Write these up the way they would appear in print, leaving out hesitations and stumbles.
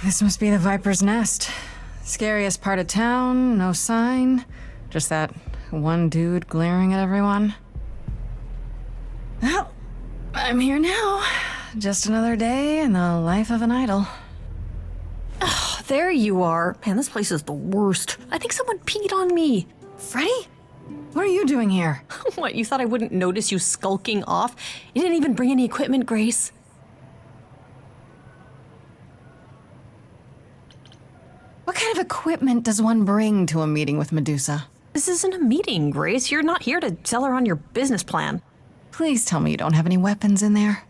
This must be the Viper's Nest. Scariest part of town, no sign. Just that one dude glaring at everyone. Well, I'm here now. Just another day in the life of an idol. Oh, there you are. Man, this place is the worst. I think someone peed on me. Freddy? What are you doing here? What, you thought I wouldn't notice you skulking off? You didn't even bring any equipment, Grace. What kind of equipment does one bring to a meeting with Medusa? This isn't a meeting, Grace. You're not here to sell her on your business plan. Please tell me you don't have any weapons in there.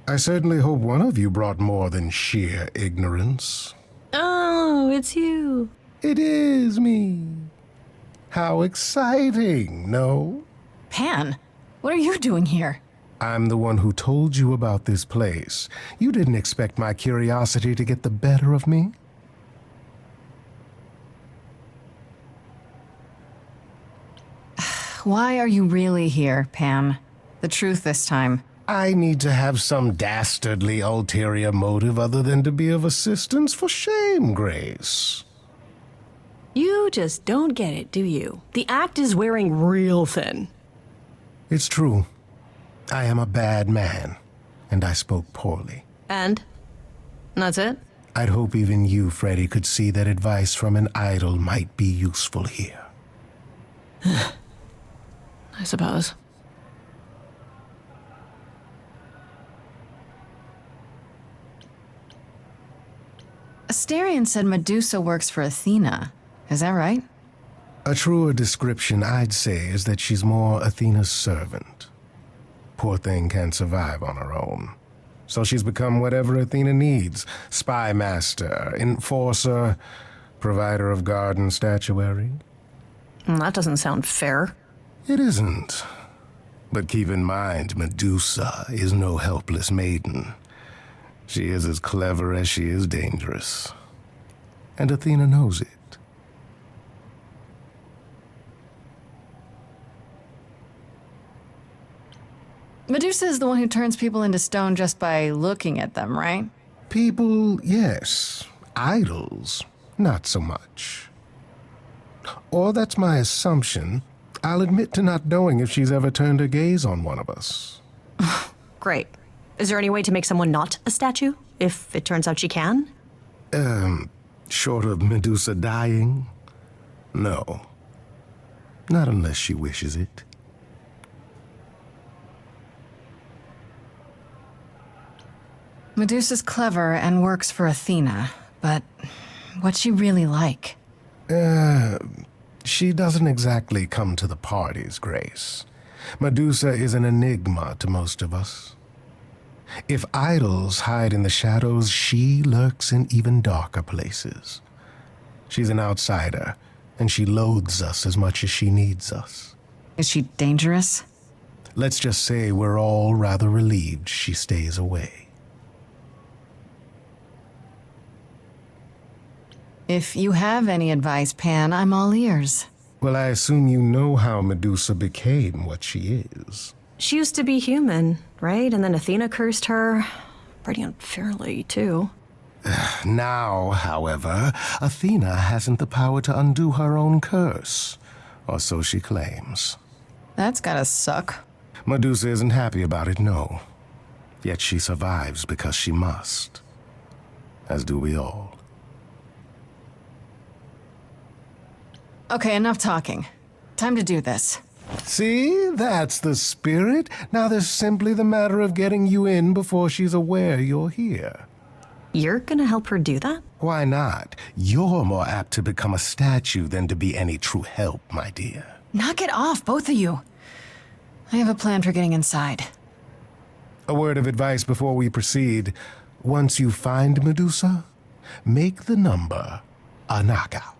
I certainly hope one of you brought more than sheer ignorance. Oh, it's you. It is me. How exciting, no? Pan, what are you doing here? I'm the one who told you about this place. You didn't expect my curiosity to get the better of me? Why are you really here, Pan? The truth this time. I need to have some dastardly ulterior motive other than to be of assistance. For shame, Grace. You just don't get it, do you? The act is wearing real thin. It's true. I am a bad man, and I spoke poorly. And? That's it? I'd hope even you, Freddy, could see that advice from an idol might be useful here. I suppose. Asterion said Medusa works for Athena. Is that right? A truer description, I'd say, is that she's more Athena's servant. Poor thing can't survive on her own. So she's become whatever Athena needs. Spy master, enforcer, provider of garden statuary. That doesn't sound fair. It isn't. But keep in mind, Medusa is no helpless maiden. She is as clever as she is dangerous. And Athena knows it. Medusa is the one who turns people into stone just by looking at them, right? People, yes. Idols, not so much. Or that's my assumption. I'll admit to not knowing if she's ever turned her gaze on one of us. Great. Is there any way to make someone not a statue, if it turns out she can? Short of Medusa dying? No. Not unless she wishes it. Medusa's clever and works for Athena, but what's she really like? She doesn't exactly come to the parties, Grace. Medusa is an enigma to most of us. If idols hide in the shadows, she lurks in even darker places. She's an outsider, and she loathes us as much as she needs us. Is she dangerous? Let's just say we're all rather relieved she stays away. If you have any advice, Pan, I'm all ears. Well, I assume you know how Medusa became what she is. She used to be human, right? And then Athena cursed her. Pretty unfairly, too. Now, however, Athena hasn't the power to undo her own curse. Or so she claims. That's gotta suck. Medusa isn't happy about it, no. Yet she survives because she must. As do we all. Okay, enough talking. Time to do this. See? That's the spirit. Now there's simply the matter of getting you in before she's aware you're here. You're gonna help her do that? Why not? You're more apt to become a statue than to be any true help, my dear. Knock it off, both of you. I have a plan for getting inside. A word of advice before we proceed. Once you find Medusa, make the number a knockout.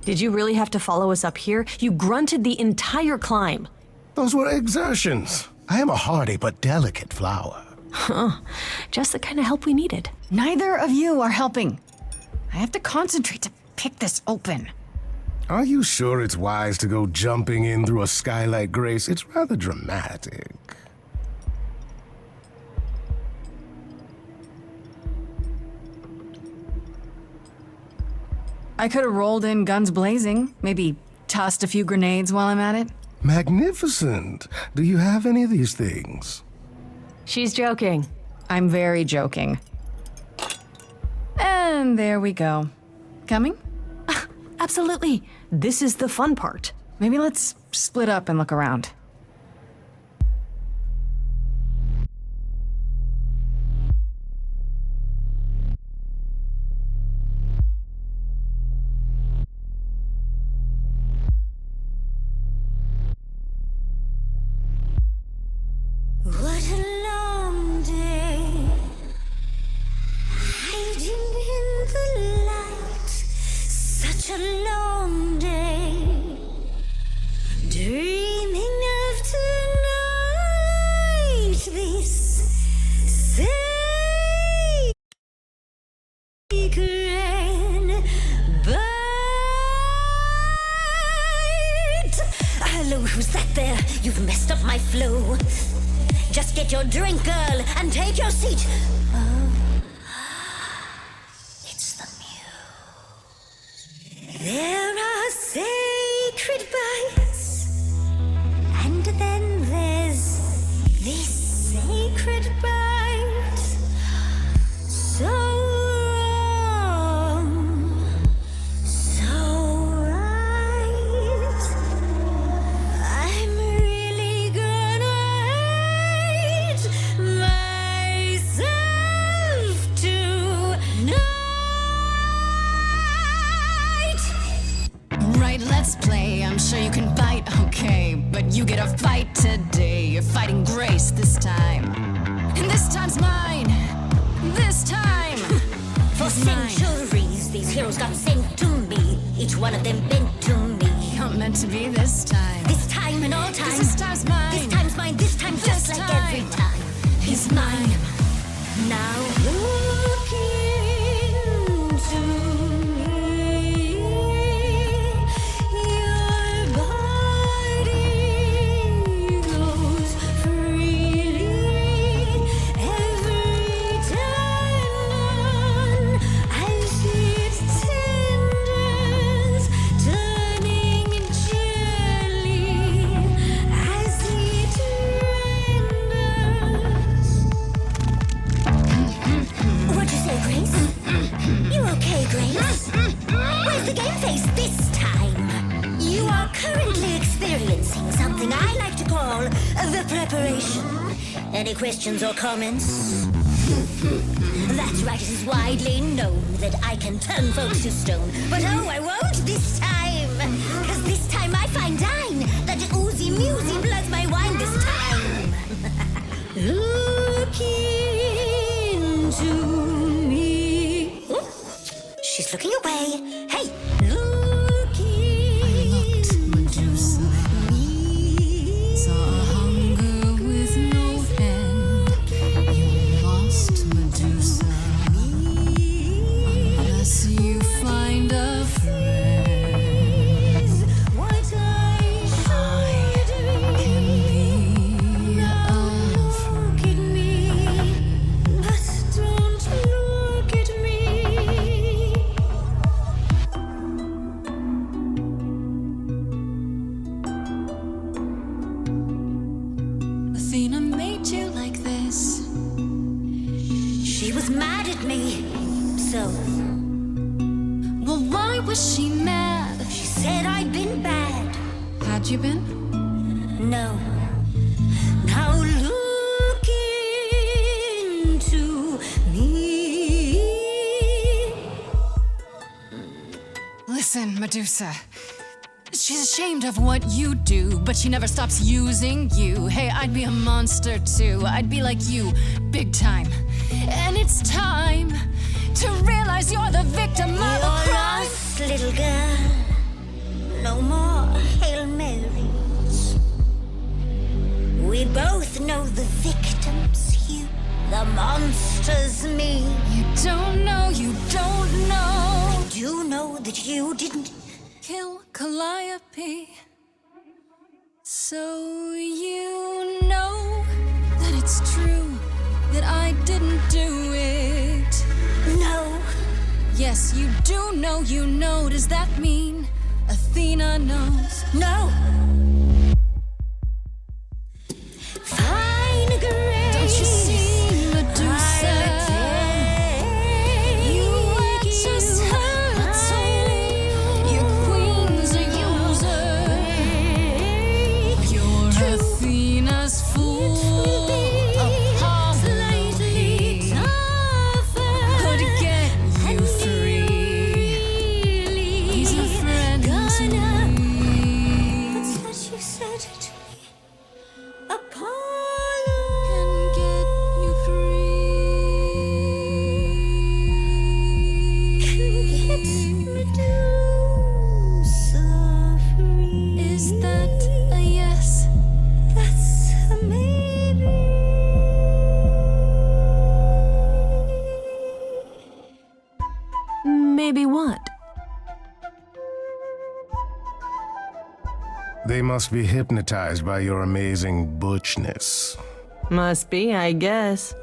Did you really have to follow us up here? You grunted the entire climb. Those were exertions. I am a hardy but delicate flower. Just the kind of help we needed. Neither of you are helping. I have to concentrate to pick this open. Are you sure it's wise to go jumping in through a skylight, Grace? It's rather dramatic. I could have rolled in guns blazing, maybe tossed a few grenades while I'm at it. Magnificent. Do you have any of these things? She's joking. I'm very joking. And there we go. Coming? Absolutely. This is the fun part. Maybe let's split up and look around. What a long day, hiding in the light. Such a long day, dreaming of tonight. This sacred bite. Hello, who's that there? You've messed up my flow. Just get your drink, girl, and take your seat. Oh, it's the muse. There are sacred bites, and then there's this sacred bite. So wrong, so right. I'm really gonna hate myself tonight. Right, let's play. I'm sure you can bite, okay. But you get a fight today. You're fighting Grace this time. And this time's mine. This time. For It's mine. centuries, these heroes got sent to me. Each one of them bent to me. Not meant to be this time. This time and all time. This time's mine. This time's mine. This time just This like time. every time. He's mine. Now look into me. Your body goes freely every time. I see it tenders turning jelly. I see it renders. What'd you say, Grace? You okay, Grace? Where's the game face this time? You are currently experiencing something I like to call the preparation. Any questions or comments? That's right, it is widely known that I can turn folks to stone. But oh, I won't this time. Cause this time I find dine that oozy musy bloods my wine this time. Look into me. Ooh, she's looking away. Hey, look into Medusa. me. Saw a hunger with no end. You lost Medusa. Unless you find a friend. What I should Can be. be a Look at me, but don't look at me. Athena made you like this. She was mad at me, so Well, why was she mad? she said I'd been bad. Had you been? No. Now look into me. Listen, Medusa. She's ashamed of what you do, but she never stops using you. Hey, I'd be a monster too. I'd be like you, big time. And it's time to realize you're the victim of a You're crime. lost, little girl. No more Hail Marys. We both know the victims you The monster's me. You don't know, you don't know. You know that you didn't. Kill Calliope. So you know that it's true that I didn't do it. No. Yes, you do know, you know. Does that mean Athena knows? No. Fine grace. Don't you see, Medusa? You are just her tool. Your queen's a user. You're Athena's fool. Maybe what? They must be hypnotized by your amazing butchness. Must be, I guess.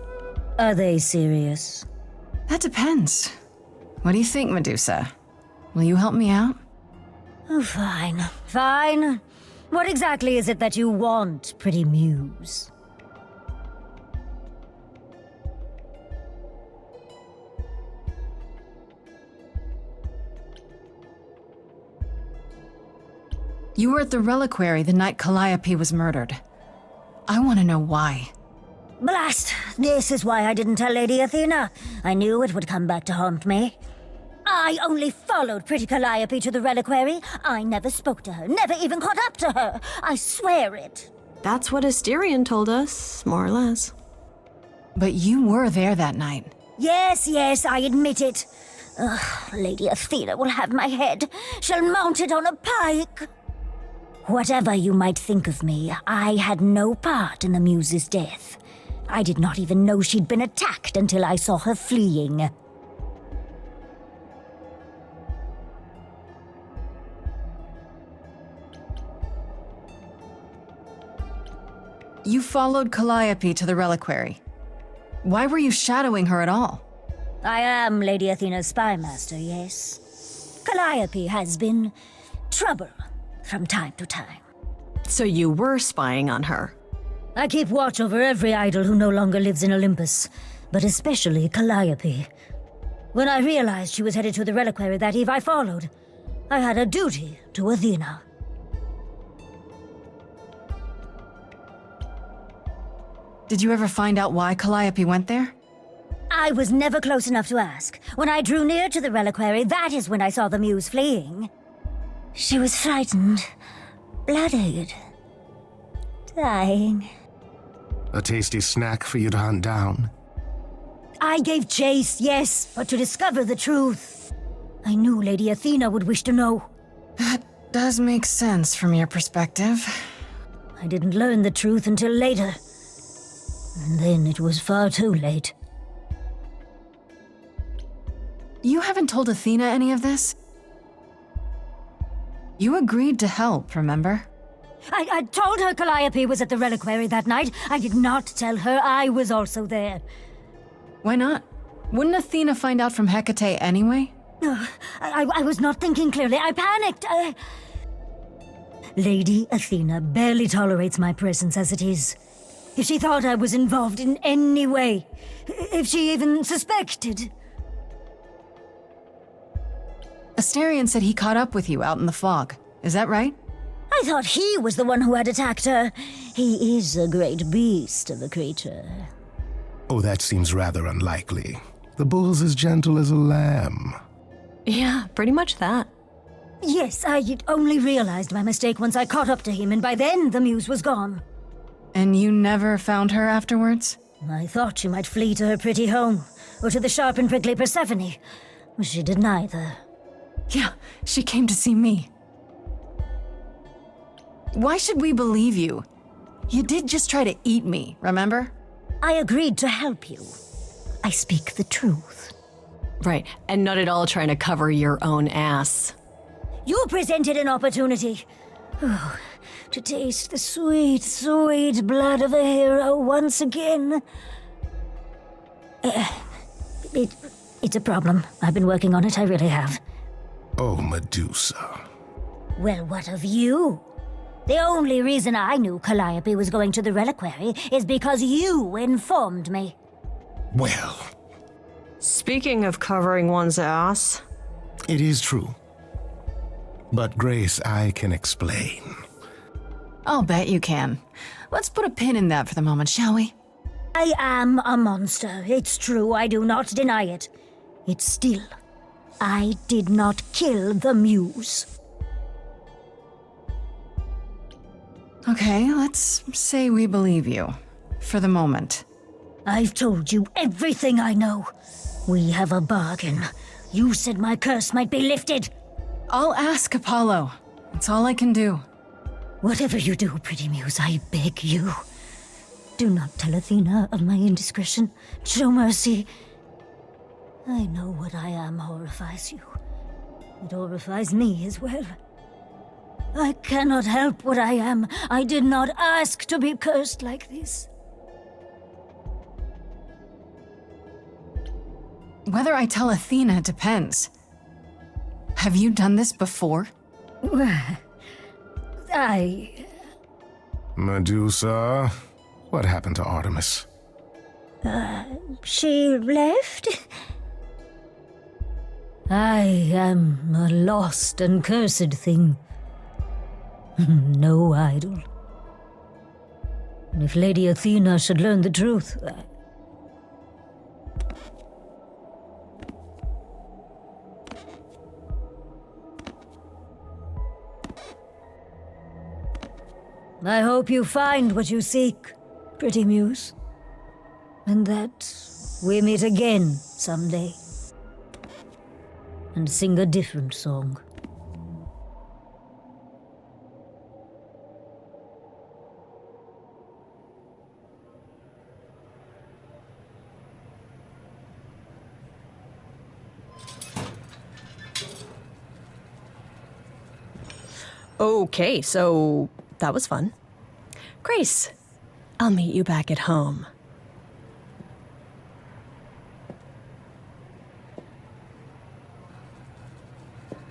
Are they serious? That depends. What do you think, Medusa? Will you help me out? Oh, fine. Fine. What exactly is it that you want, pretty muse? You were at the reliquary the night Calliope was murdered. I want to know why. Blast! This is why I didn't tell Lady Athena. I knew it would come back to haunt me. I only followed pretty Calliope to the reliquary. I never spoke to her, never even caught up to her. I swear it. That's what Asterion told us, more or less. But you were there that night. Yes, I admit it. Ugh, Lady Athena will have my head. She'll mount it on a pike. Whatever you might think of me, I had no part in the Muse's death. I did not even know she'd been attacked until I saw her fleeing. You followed Calliope to the reliquary. Why were you shadowing her at all? I am Lady Athena's spy master, yes. Calliope has been trouble from time to time. So you were spying on her? I keep watch over every idol who no longer lives in Olympus, but especially Calliope. When I realized she was headed to the reliquary that eve, I followed. I had a duty to Athena. Did you ever find out why Calliope went there? I was never close enough to ask. When I drew near to the reliquary, that is when I saw the Muse fleeing. She was frightened, bloodied, dying. A tasty snack for you to hunt down. I gave chase, yes, but to discover the truth. I knew Lady Athena would wish to know. That does make sense from your perspective. I didn't learn the truth until later. And then it was far too late. You haven't told Athena any of this? You agreed to help, remember? I told her Calliope was at the reliquary that night. I did not tell her I was also there. Why not? Wouldn't Athena find out from Hecate anyway? I was not thinking clearly. I panicked. Lady Athena barely tolerates my presence as it is. If she thought I was involved in any way, if she even suspected... Asterion said he caught up with you out in the fog. Is that right? I thought he was the one who had attacked her. He is a great beast of a creature. Oh, that seems rather unlikely. The bull's as gentle as a lamb. Yeah, pretty much that. Yes, I had only realized my mistake once I caught up to him, and by then the Muse was gone. And you never found her afterwards? I thought she might flee to her pretty home, or to the sharp and prickly Persephone. She did neither. Yeah, she came to see me. Why should we believe you? You did just try to eat me, remember? I agreed to help you. I speak the truth. Right, and not at all trying to cover your own ass. You presented an opportunity. Oh, to taste the sweet, sweet blood of a hero once again. It's a problem. I've been working on it, I really have. Oh, Medusa. Well, what of you? The only reason I knew Calliope was going to the reliquary is because you informed me. Well, Speaking of covering one's ass, it is true. But Grace, I can explain. I'll bet you can. Let's put a pin in that for the moment, shall we? I am a monster. It's true, I do not deny it. It's still, I did not kill the muse. Okay, let's say we believe you. For the moment. I've told you everything I know. We have a bargain. You said my curse might be lifted. I'll ask Apollo. That's all I can do. Whatever you do, pretty muse, I beg you. Do not tell Athena of my indiscretion. Show mercy. I know what I am horrifies you. It horrifies me as well. I cannot help what I am. I did not ask to be cursed like this. Whether I tell Athena depends. Have you done this before? Medusa, what happened to Artemis? She left? I am a lost and cursed thing. No idol. If Lady Athena should learn the truth, I hope you find what you seek, pretty muse. And that we meet again someday. And sing a different song. okay, so that was fun. Grace, I'll meet you back at home.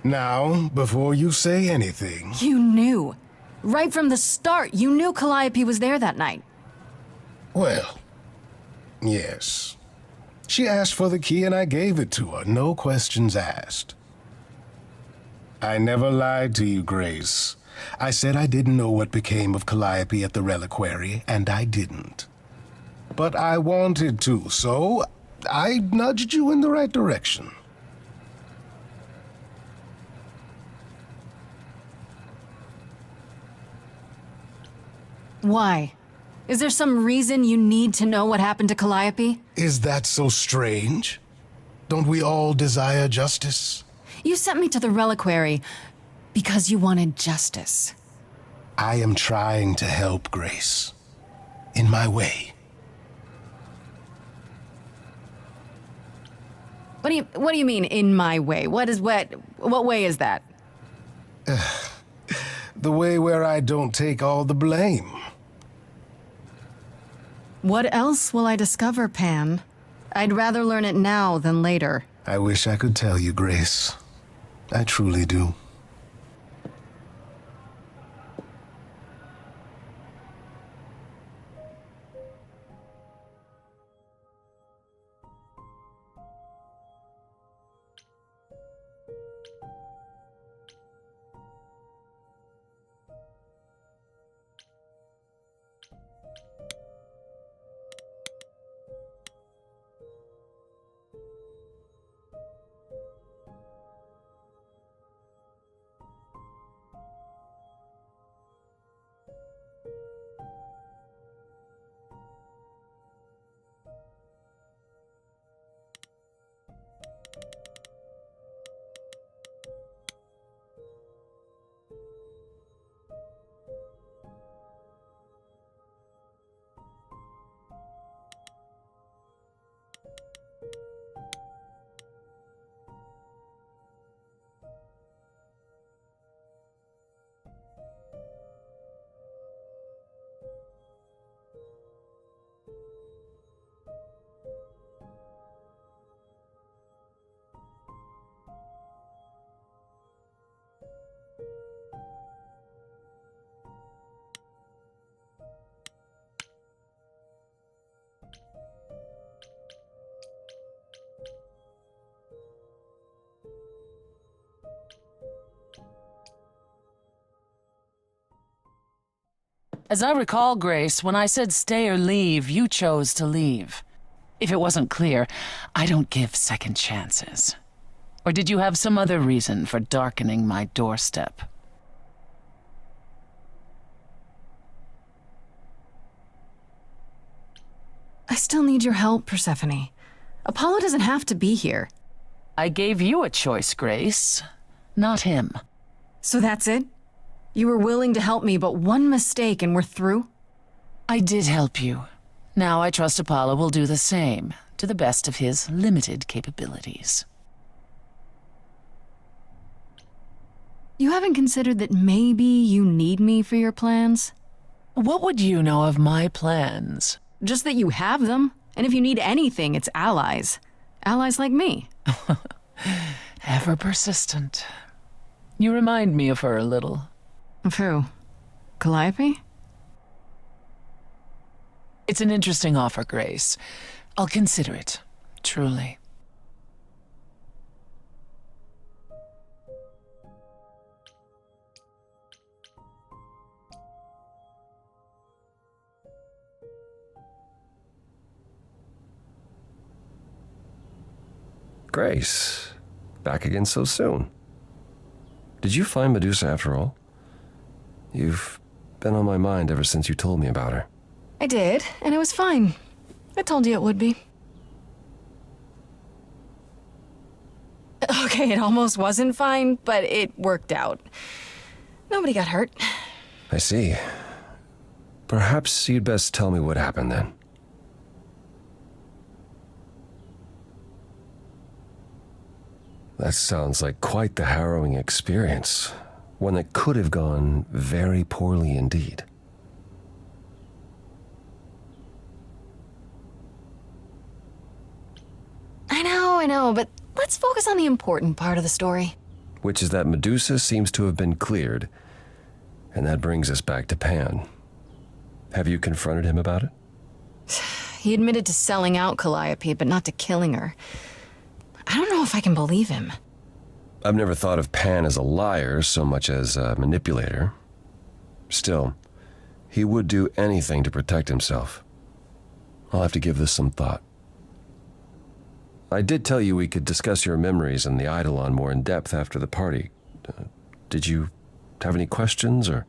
Now, before you say anything... You knew. Right from the start, you knew Calliope was there that night. Well, yes. She asked for the key and I gave it to her, no questions asked. I never lied to you, Grace. I said I didn't know what became of Calliope at the reliquary, and I didn't. But I wanted to, so I nudged you in the right direction. Why? Is there some reason you need to know what happened to Calliope? Is that so strange? Don't we all desire justice? You sent me to the reliquary because you wanted justice. I am trying to help, Grace. In my way. What do you mean, in my way? What way is that? The way where I don't take all the blame. What else will I discover, Pan? I'd rather learn it now than later. I wish I could tell you, Grace. I truly do. As I recall, Grace, when I said stay or leave, you chose to leave. If it wasn't clear, I don't give second chances. Or did you have some other reason for darkening my doorstep? I still need your help, Persephone. Apollo doesn't have to be here. I gave you a choice, Grace, not him. So that's it? You were willing to help me, but one mistake and we're through? I did help you. Now I trust Apollo will do the same, to the best of his limited capabilities. You haven't considered that maybe you need me for your plans? What would you know of my plans? Just that you have them, and if you need anything, it's allies. Allies like me. Ever persistent. You remind me of her a little. Of who? Calliope? It's an interesting offer, Grace. I'll consider it, truly. Grace, back again so soon. Did you find Medusa after all? You've been on my mind ever since you told me about her. I did, and it was fine. I told you it would be. Okay, it almost wasn't fine, but it worked out. Nobody got hurt. I see. Perhaps you'd best tell me what happened then. That sounds like quite the harrowing experience. One that could have gone very poorly indeed. I know, but let's focus on the important part of the story. Which is that Medusa seems to have been cleared, and that brings us back to Pan. Have you confronted him about it? He admitted to selling out Calliope, but not to killing her. I don't know if I can believe him. I've never thought of Pan as a liar so much as a manipulator. Still, he would do anything to protect himself. I'll have to give this some thought. I did tell you we could discuss your memories and the Eidolon more in depth after the party. Did you have any questions, or...?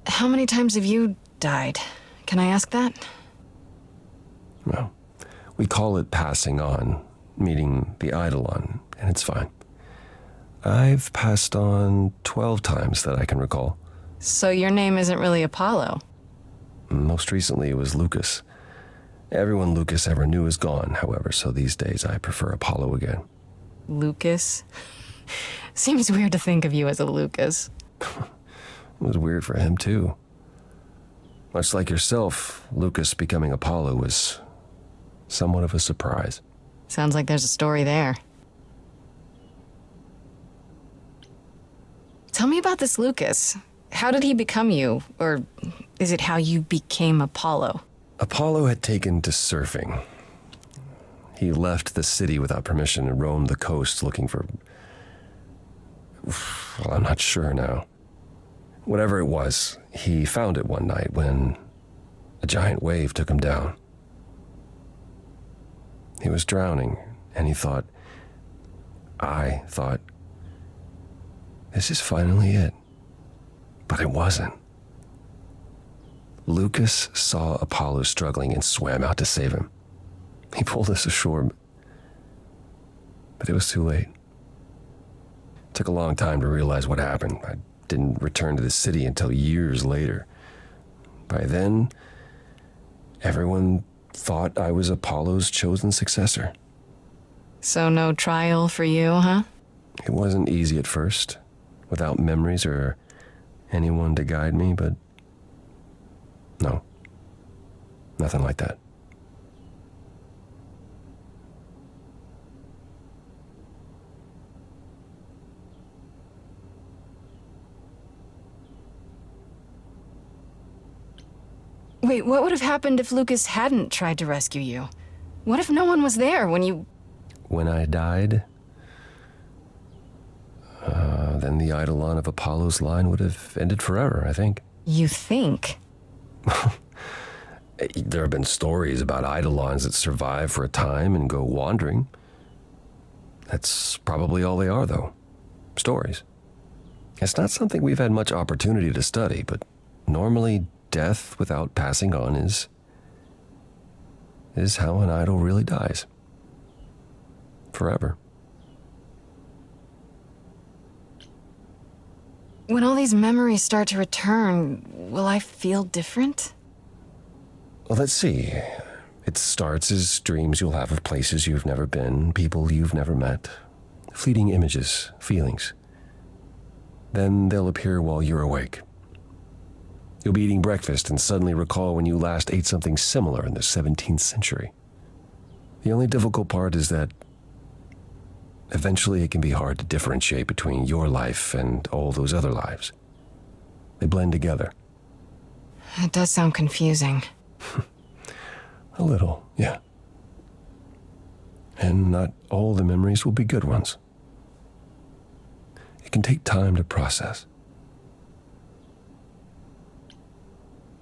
How many times have you died? Can I ask that? Well, we call it passing on, meeting the Eidolon, and it's fine. I've passed on 12 times that I can recall. So your name isn't really Apollo? Most recently it was Lucas. Everyone Lucas ever knew is gone, however, so these days I prefer Apollo again. Lucas? Seems weird to think of you as a Lucas. It was weird for him, too. Much like yourself, Lucas becoming Apollo was somewhat of a surprise. Sounds like there's a story there. Tell me about this Lucas. How did he become you? Or is it how you became Apollo? Apollo had taken to surfing. He left the city without permission and roamed the coast looking for... Well, I'm not sure now. Whatever it was, he found it one night when a giant wave took him down. He was drowning, and I thought, this is finally it. But it wasn't. Lucas saw Apollo struggling and swam out to save him. He pulled us ashore, but it was too late. It took a long time to realize what happened. I didn't return to the city until years later. By then, everyone thought I was Apollo's chosen successor. So no trial for you, huh? It wasn't easy at first, without memories or anyone to guide me, but no, nothing like that. Wait, what would have happened if Lucas hadn't tried to rescue you? What if no one was there when you... When I died, then the eidolon of Apollo's line would have ended forever, I think. You think? There have been stories about eidolons that survive for a time and go wandering. That's probably all they are, though. Stories. It's not something we've had much opportunity to study, but normally death without passing on is how an idol really dies. Forever. When all these memories start to return, will I feel different? Well, let's see. It starts as dreams you'll have of places you've never been, people you've never met, fleeting images, feelings. Then they'll appear while you're awake. You'll be eating breakfast and suddenly recall when you last ate something similar in the 17th century. The only difficult part is that eventually it can be hard to differentiate between your life and all those other lives. They blend together. It does sound confusing. A little, yeah. And not all the memories will be good ones. It can take time to process.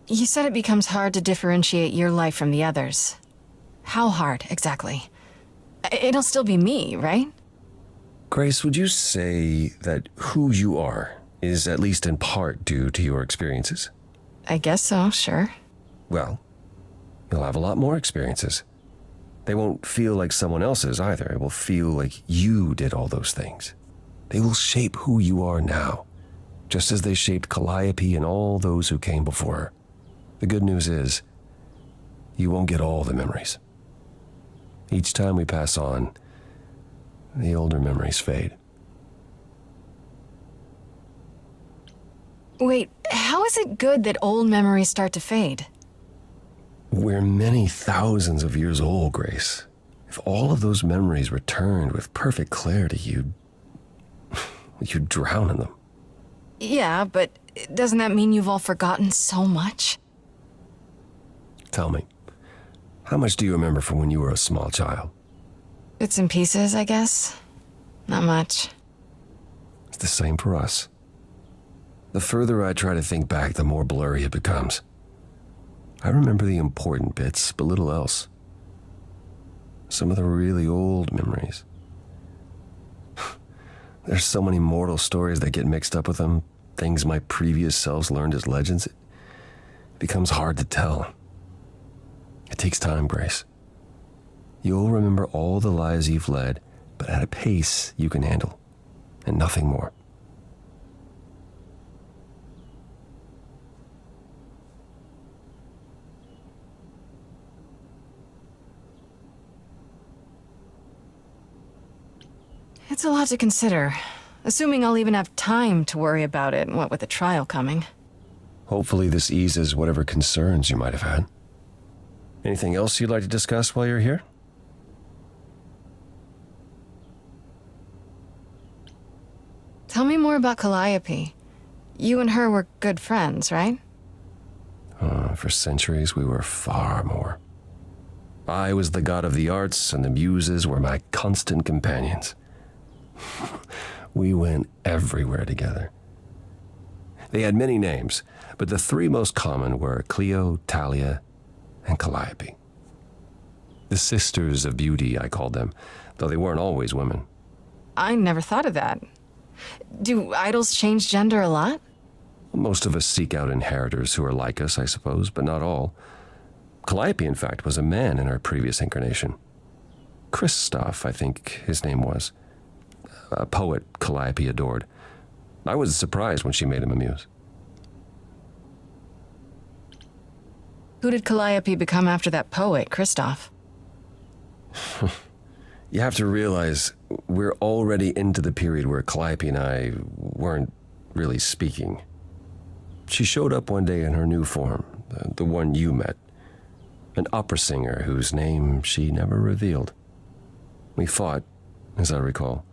You said it becomes hard to differentiate your life from the others. How hard, exactly? It'll still be me, right? Grace, would you say that who you are is at least in part due to your experiences? I guess so, sure. Well, you'll have a lot more experiences. They won't feel like someone else's either. It will feel like you did all those things. They will shape who you are now, just as they shaped Calliope and all those who came before her. The good news is, you won't get all the memories. Each time we pass on, the older memories fade. Wait, how is it good that old memories start to fade? We're many thousands of years old, Grace. If all of those memories returned with perfect clarity, you'd drown in them. Yeah, but doesn't that mean you've all forgotten so much? Tell me, how much do you remember from when you were a small child? Bits and pieces, I guess. Not much. It's the same for us. The further I try to think back, the more blurry it becomes. I remember the important bits, but little else. Some of the really old memories. There's so many mortal stories that get mixed up with them, things my previous selves learned as legends. It becomes hard to tell. It takes time, Grace. You'll remember all the lives you've led, but at a pace you can handle, and nothing more. It's a lot to consider. Assuming I'll even have time to worry about it, what with the trial coming. Hopefully this eases whatever concerns you might have had. Anything else you'd like to discuss while you're here? Tell me more about Calliope. You and her were good friends, right? For centuries, we were far more. I was the god of the arts, and the muses were my constant companions. We went everywhere together. They had many names, but the three most common were Clio, Talia, and Calliope. The sisters of beauty, I called them, though they weren't always women. I never thought of that. Do idols change gender a lot? Most of us seek out inheritors who are like us, I suppose, but not all. Calliope, in fact, was a man in her previous incarnation. Christoph, I think his name was. A poet Calliope adored. I was surprised when she made him a muse. Who did Calliope become after that poet, Christoph? You have to realize we're already into the period where Calliope and I weren't really speaking. She showed up one day in her new form, the one you met. An opera singer whose name she never revealed. We fought, as I recall.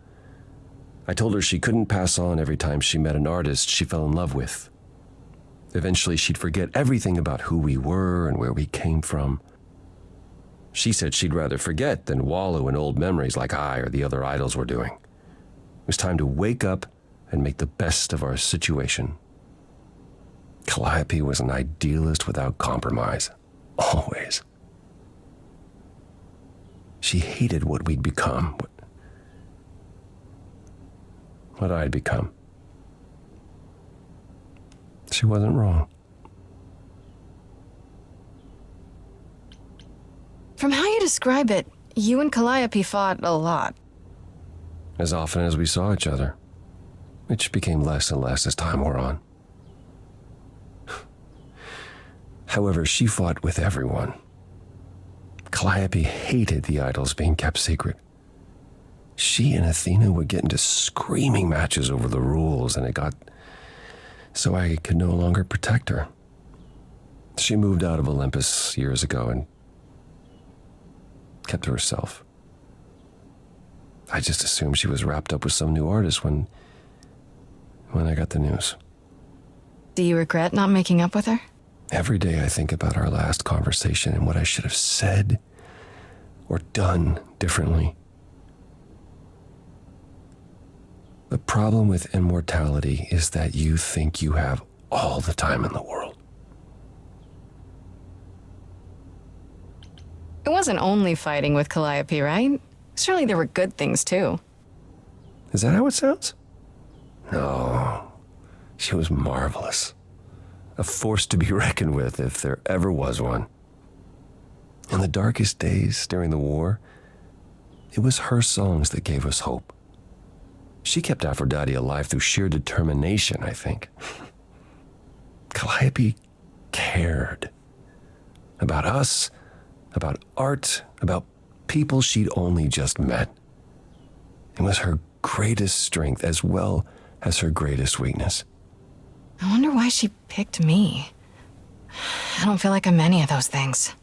I told her she couldn't pass on every time she met an artist she fell in love with. Eventually, she'd forget everything about who we were and where we came from. She said she'd rather forget than wallow in old memories like I or the other idols were doing. It was time to wake up and make the best of our situation. Calliope was an idealist without compromise, always. She hated what we'd become, what I'd become. She wasn't wrong. From how you describe it, you and Calliope fought a lot. As often as we saw each other, which became less and less as time wore on. However, she fought with everyone. Calliope hated the idols being kept secret. She and Athena would get into screaming matches over the rules, and it got so I could no longer protect her. She moved out of Olympus years ago and kept to herself. I just assumed she was wrapped up with some new artist when I got the news. Do you regret not making up with her? Every day I think about our last conversation and what I should have said or done differently. The problem with immortality is that you think you have all the time in the world. It wasn't only fighting with Calliope, right? Surely there were good things, too. Is that how it sounds? No, she was marvelous. A force to be reckoned with if there ever was one. In the darkest days during the war, it was her songs that gave us hope. She kept Aphrodite alive through sheer determination, I think. Calliope cared. About us, about art, about people she'd only just met. It was her greatest strength as well as her greatest weakness. I wonder why she picked me. I don't feel like I'm any of those things.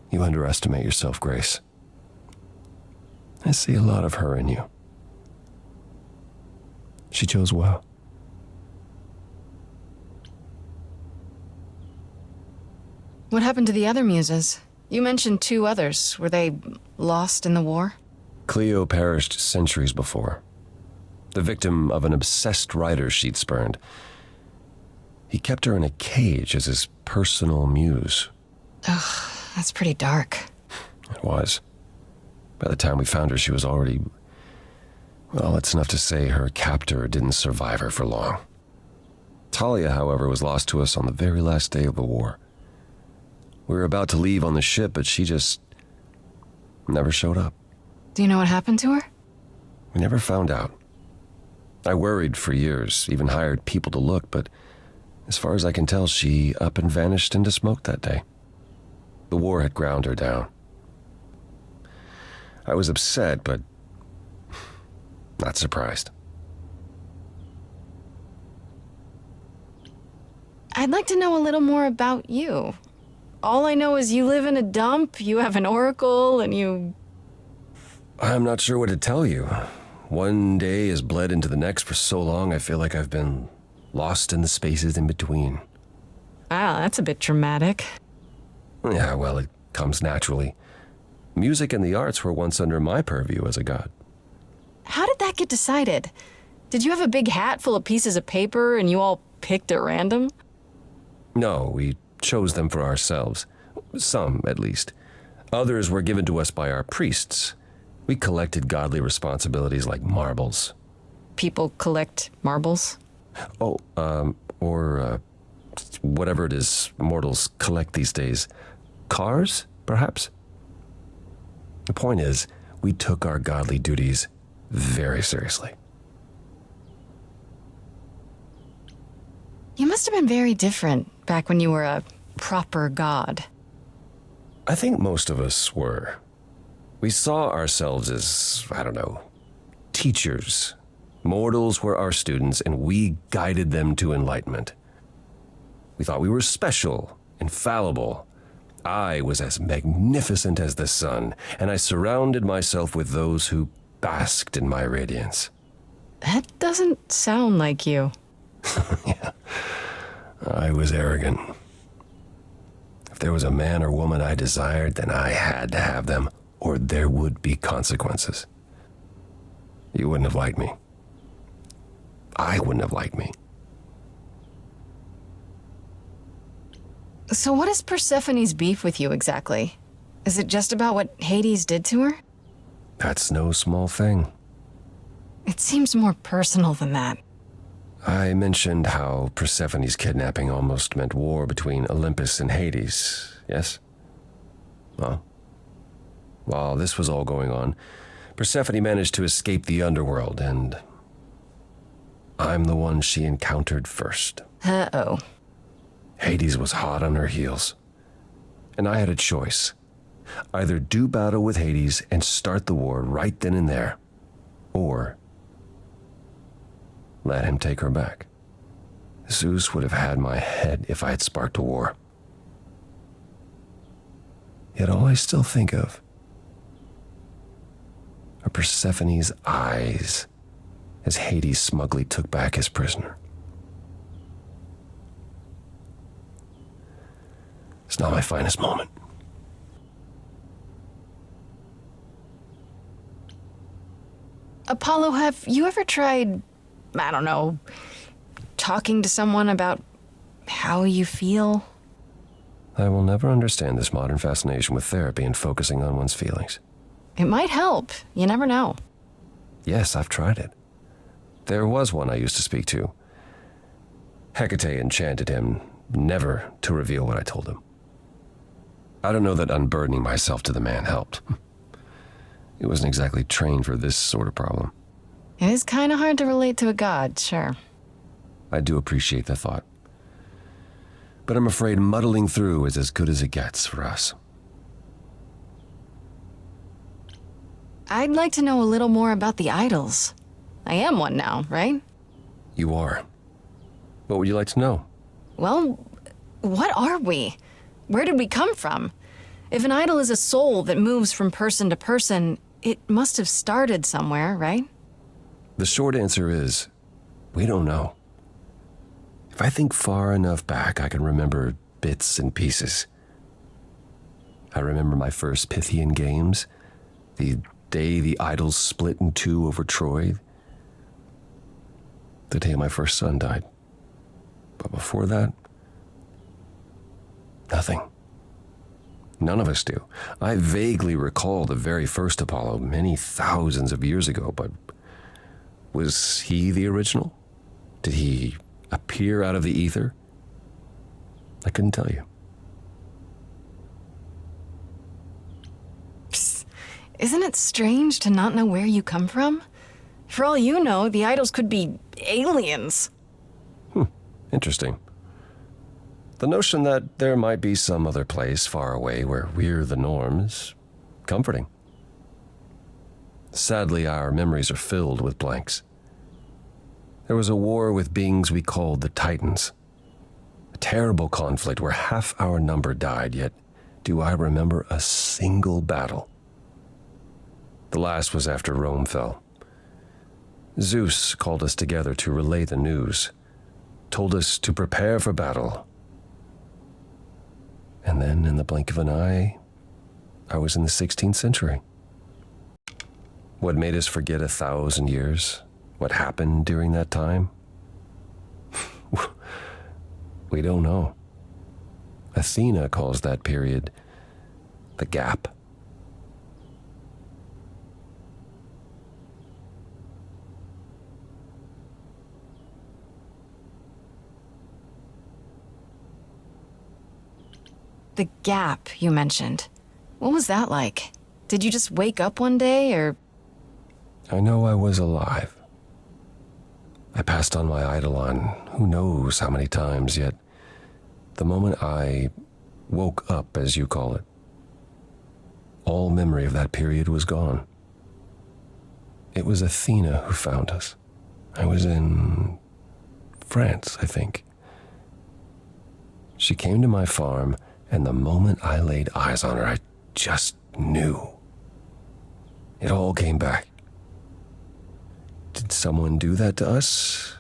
You underestimate yourself, Grace. I see a lot of her in you. She chose well. What happened to the other muses? You mentioned 2 others. Were they lost in the war? Cleo perished centuries before, the victim of an obsessed writer she'd spurned. He kept her in a cage as his personal muse. Ugh, that's pretty dark. It was. By the time we found her, she was already... Well, it's enough to say her captor didn't survive her for long. Talia, however, was lost to us on the very last day of the war. We were about to leave on the ship, but she just never showed up. Do you know what happened to her? We never found out. I worried for years, even hired people to look, but as far as I can tell, she up and vanished into smoke that day. The war had ground her down. I was upset, but not surprised. I'd like to know a little more about you. All I know is you live in a dump, you have an oracle, and you... I'm not sure what to tell you. One day has bled into the next for so long, I feel like I've been lost in the spaces in between. Wow, that's a bit dramatic. Yeah, well, it comes naturally. Music and the arts were once under my purview as a god. How did that get decided? Did you have a big hat full of pieces of paper and you all picked at random? No, we chose them for ourselves. Some, at least. Others were given to us by our priests. We collected godly responsibilities like marbles. People collect marbles? Oh, or whatever it is mortals collect these days. Cars, perhaps? The point is, we took our godly duties very seriously. You must have been very different back when you were a proper god. I think most of us were. We saw ourselves as, I don't know, teachers. Mortals were our students, and we guided them to enlightenment. We thought we were special, infallible. I was as magnificent as the sun, and I surrounded myself with those who basked in my radiance. That doesn't sound like you. Yeah, I was arrogant. If there was a man or woman I desired, then I had to have them, or there would be consequences. You wouldn't have liked me. I wouldn't have liked me. So what is Persephone's beef with you exactly? Is it just about what Hades did to her? That's no small thing. It seems more personal than that. I mentioned how Persephone's kidnapping almost meant war between Olympus and Hades, yes? Well, while this was all going on, Persephone managed to escape the underworld, and I'm the one she encountered first. Uh-oh. Hades was hot on her heels, and I had a choice. Either do battle with Hades and start the war right then and there, or let him take her back. Zeus would have had my head if I had sparked a war. Yet all I still think of are Persephone's eyes as Hades smugly took back his prisoner. It's not my finest moment. Apollo, have you ever tried, I don't know, talking to someone about how you feel? I will never understand this modern fascination with therapy and focusing on one's feelings. It might help. You never know. Yes, I've tried it. There was one I used to speak to. Hecate enchanted him never to reveal what I told him. I don't know that unburdening myself to the man helped. He wasn't exactly trained for this sort of problem. It is kind of hard to relate to a god, sure. I do appreciate the thought. But I'm afraid muddling through is as good as it gets for us. I'd like to know a little more about the idols. I am one now, right? You are. What would you like to know? Well, what are we? Where did we come from? If an idol is a soul that moves from person to person, it must have started somewhere, right? The short answer is, we don't know. If I think far enough back, I can remember bits and pieces. I remember my first Pythian games, the day the idols split in two over Troy, the day my first son died. But before that, nothing. None of us do. I vaguely recall the very first Apollo many thousands of years ago, but was he the original? Did he appear out of the ether? I couldn't tell you. Psst. Isn't it strange to not know where you come from? For all you know, the idols could be aliens. Interesting. The notion that there might be some other place far away where we're the norm is comforting. Sadly, our memories are filled with blanks. There was a war with beings we called the Titans. A terrible conflict where half our number died, yet do I remember a single battle. The last was after Rome fell. Zeus called us together to relay the news, told us to prepare for battle. And then, in the blink of an eye, I was in the 16th century. What made us forget 1,000 years? What happened during that time? We don't know. Athena calls that period the gap. The gap you mentioned. What was that like? Did you just wake up one day, or? I know I was alive. I passed on my eidolon who knows how many times, yet the moment I woke up, as you call it, all memory of that period was gone. It was Athena who found us. I was in France, I think. She came to my farm, and the moment I laid eyes on her, I just knew. It all came back. Did someone do that to us?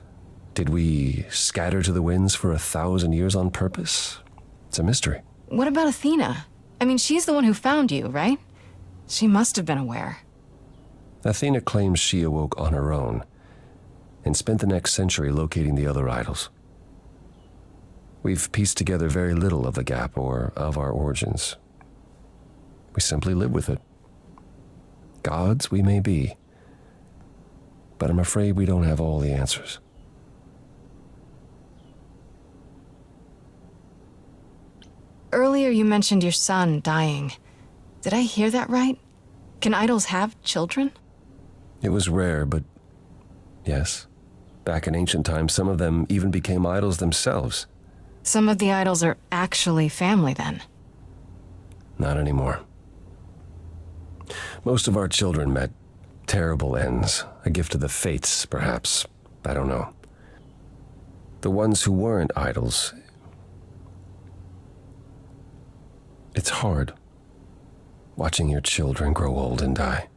Did we scatter to the winds for 1,000 years on purpose? It's a mystery. What about Athena? I mean, she's the one who found you, right? She must have been aware. Athena claims she awoke on her own. and spent the next century locating the other idols. We've pieced together very little of the gap or of our origins. We simply live with it. Gods we may be, but I'm afraid we don't have all the answers. Earlier you mentioned your son dying. Did I hear that right? Can idols have children? It was rare, but yes. Back in ancient times, some of them even became idols themselves. Some of the idols are actually family then. Not anymore. Most of our children met terrible ends. A gift of the fates, perhaps. I don't know. The ones who weren't idols... It's hard, watching your children grow old and die.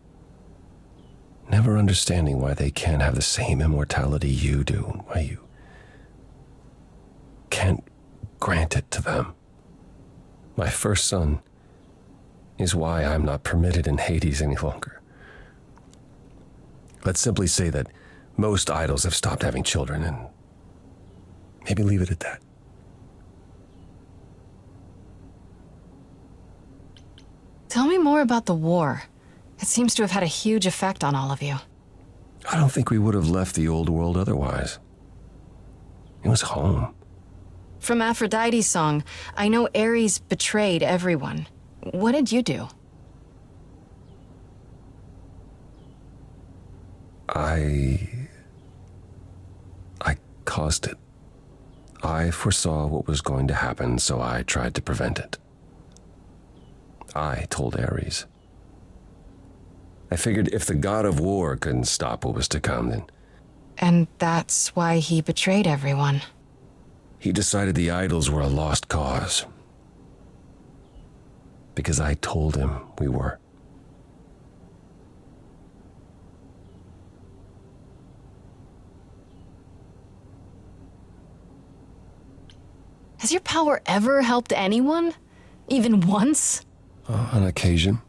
Never understanding why they can't have the same immortality you do, why you can't grant it to them. My first son is why I'm not permitted in Hades any longer. Let's simply say that most idols have stopped having children, and maybe leave it at that. Tell me more about the war. It seems to have had a huge effect on all of you. I don't think we would have left the old world otherwise. It was home. From Aphrodite's song, I know Ares betrayed everyone. What did you do? I caused it. I foresaw what was going to happen, so I tried to prevent it. I told Ares. I figured if the god of war couldn't stop what was to come, then... And that's why he betrayed everyone. He decided the idols were a lost cause. Because I told him we were. Has your power ever helped anyone? Even once? On occasion.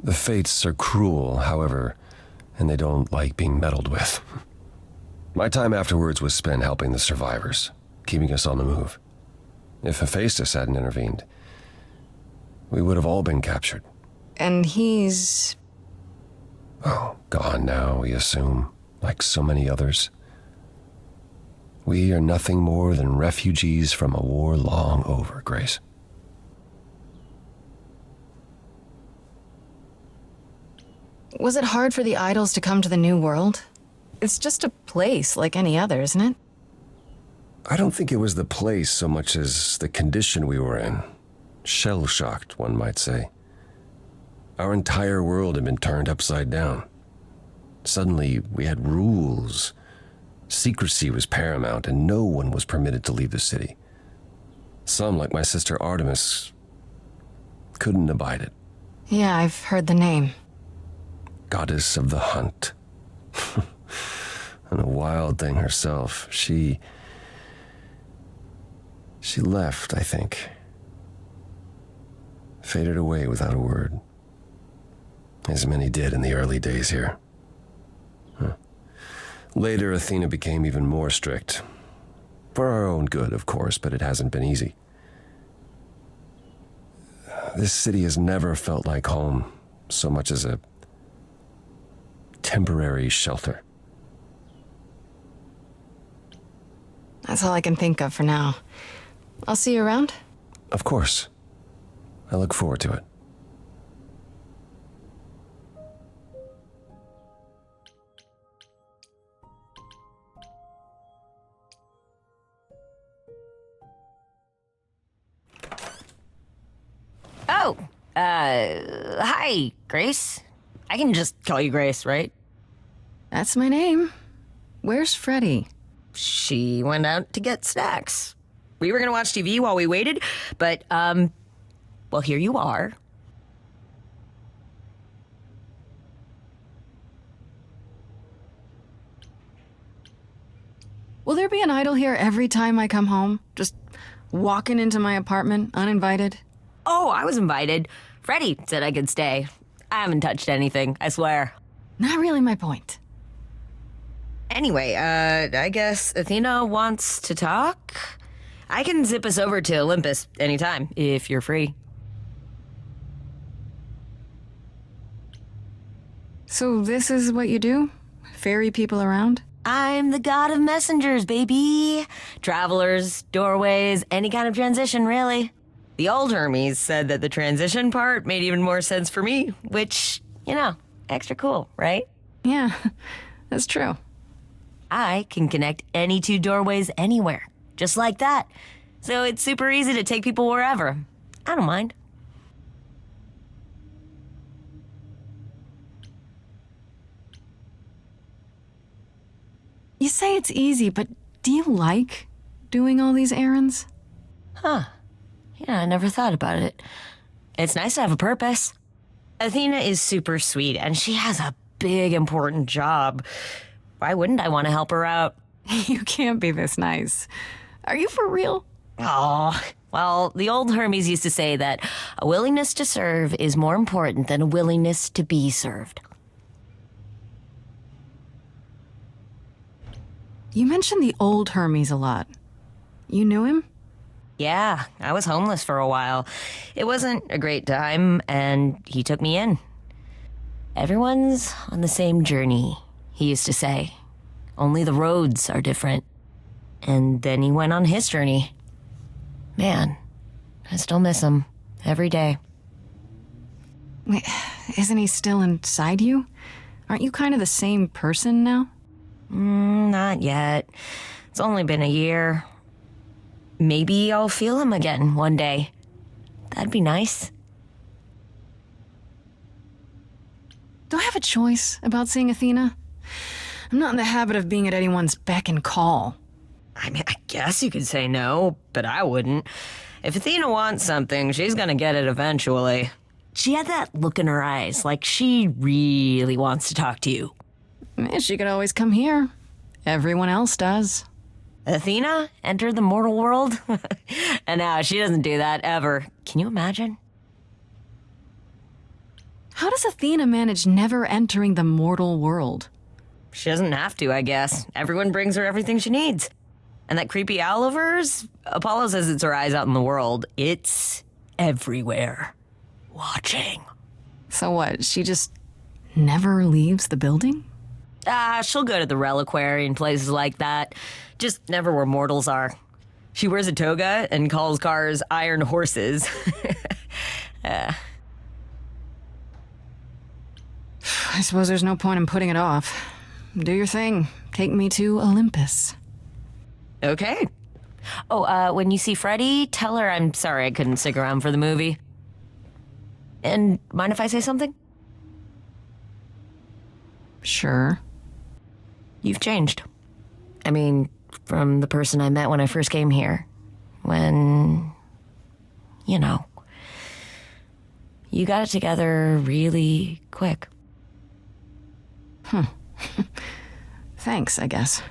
The fates are cruel, however, and they don't like being meddled with. My time afterwards was spent helping the survivors, keeping us on the move. If Hephaestus hadn't intervened, we would have all been captured. And he's... Oh, gone now, we assume, like so many others. We are nothing more than refugees from a war long over, Grace. Was it hard for the idols to come to the new world? It's just a place like any other, isn't it? I don't think it was the place so much as the condition we were in. Shell-shocked, one might say. Our entire world had been turned upside down. Suddenly, we had rules. Secrecy was paramount, and no one was permitted to leave the city. Some, like my sister Artemis, couldn't abide it. Yeah, I've heard the name. Goddess of the hunt. And a wild thing herself. She left, I think. Faded away without a word. As many did in the early days here. Later, Athena became even more strict. For our own good, of course, but it hasn't been easy. This city has never felt like home, so much as a temporary shelter. That's all I can think of for now. I'll see you around. Of course. I look forward to it. Oh, hi, Grace. I can just call you Grace, right? That's my name. Where's Freddie? She went out to get snacks. We were gonna watch TV while we waited, but, well, here you are. Will there be an idol here every time I come home? Just walking into my apartment, uninvited? Oh, I was invited. Freddie said I could stay. I haven't touched anything, I swear. Not really my point. Anyway, I guess Athena wants to talk? I can zip us over to Olympus anytime, if you're free. So this is what you do? Ferry people around? I'm the god of messengers, baby. Travelers, doorways, any kind of transition, really. The old Hermes said that the transition part made even more sense for me, which, extra cool, right? Yeah, that's true. I can connect any two doorways anywhere, just like that. So it's super easy to take people wherever. I don't mind. You say it's easy, but do you like doing all these errands? Yeah, I never thought about it. It's nice to have a purpose. Athena is super sweet, and she has a big, important job. Why wouldn't I want to help her out? You can't be this nice. Are you for real? Oh, well, the old Hermes used to say that a willingness to serve is more important than a willingness to be served. You mentioned the old Hermes a lot. You knew him? Yeah, I was homeless for a while. It wasn't a great time, and he took me in. Everyone's on the same journey, he used to say. Only the roads are different. And then he went on his journey. Man, I still miss him every day. Wait, isn't he still inside you? Aren't you kind of the same person now? Not yet. It's only been a year. Maybe I'll feel him again one day. That'd be nice. Do I have a choice about seeing Athena? I'm not in the habit of being at anyone's beck and call. I mean, I guess you could say no, but I wouldn't. If Athena wants something, she's gonna get it eventually. She had that look in her eyes, like she really wants to talk to you. She could always come here. Everyone else does. Athena entered the mortal world? And now she doesn't do that ever. Can you imagine? How does Athena manage never entering the mortal world? She doesn't have to, I guess. Everyone brings her everything she needs. And that creepy owl of hers? Apollo says it's her eyes out in the world. It's everywhere. Watching. So what, she just never leaves the building? She'll go to the reliquary and places like that. Just never where mortals are. She wears a toga and calls cars iron horses. I suppose there's no point in putting it off. Do your thing. Take me to Olympus. Okay. Oh, when you see Freddie, tell her I'm sorry I couldn't stick around for the movie. And mind if I say something? Sure. You've changed. I mean, from the person I met when I first came here. When, you got it together really quick. Thanks, I guess.